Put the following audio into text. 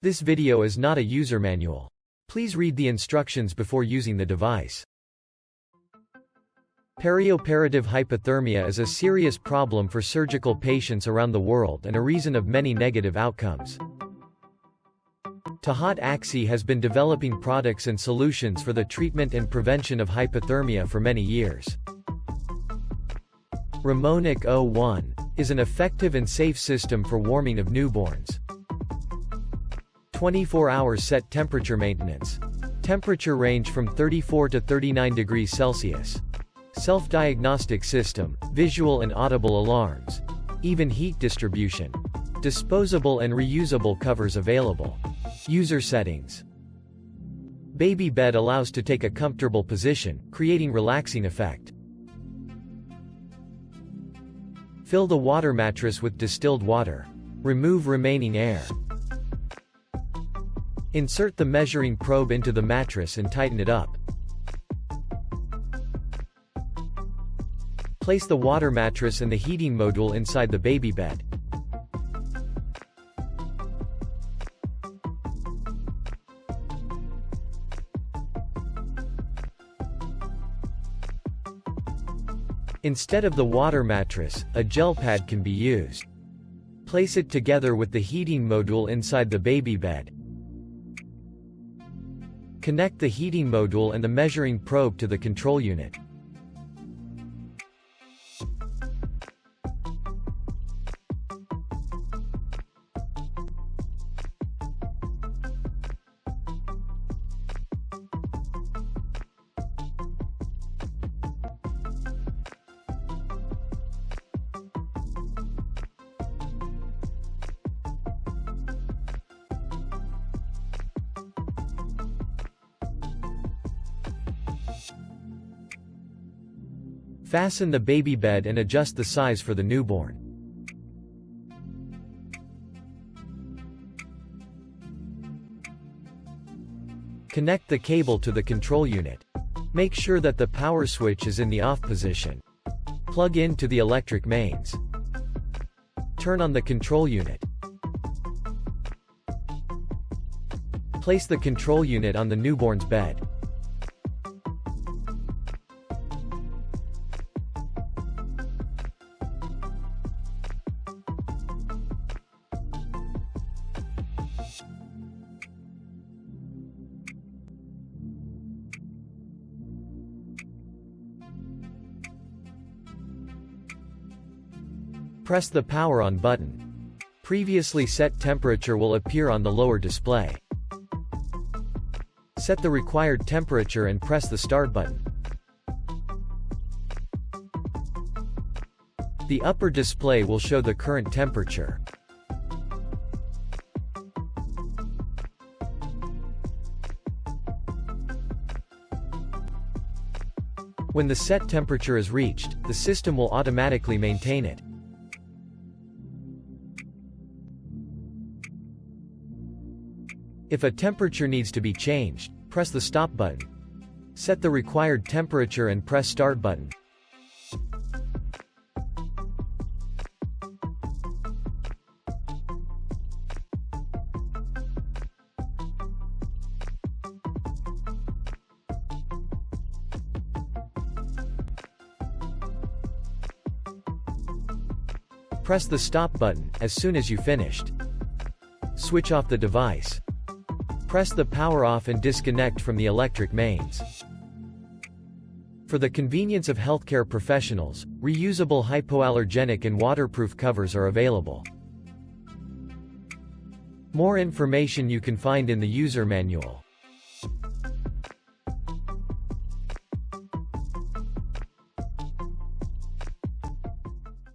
This video is not a user manual. Please read the instructions before using the device. Perioperative hypothermia is a serious problem for surgical patients around the world and a reason of many negative outcomes. TAHATAKSI has been developing products and solutions for the treatment and prevention of hypothermia for many years. RAMONAK-01 is an effective and safe system for warming of newborns. 24-hour set temperature maintenance. Temperature range from 34 to 39 degrees Celsius. Self-diagnostics system, visual and audible alarms. Even heat distribution. Disposable and reusable covers available. User settings. Baby bed allows to take a comfortable position, creating relaxing effect. Fill the water mattress with distilled water. Remove remaining air. Insert the measuring probe into the mattress and tighten it up. Place the water mattress and the heating module inside the baby bed. Instead of the water mattress, a gel pad can be used. Place it together with the heating module inside the baby bed. Connect the heating module and the measuring probe to the control unit. Fasten the baby bed and adjust the size for the newborn. Connect the cable to the control unit. Make sure that the power switch is in the off position. Plug in to the electric mains. Turn on the control unit. Place the control unit on the newborn's bed. Press the power on button. Previously set temperature will appear on the lower display. Set the required temperature and press the start button. The upper display will show the current temperature. When the set temperature is reached, the system will automatically maintain it. If a temperature needs to be changed, press the stop button. Set the required temperature and press start button. Press the stop button as soon as you finished. Switch off the device. Press the power off and disconnect from the electric mains. For the convenience of healthcare professionals, reusable hypoallergenic and waterproof covers are available. More information you can find in the user manual.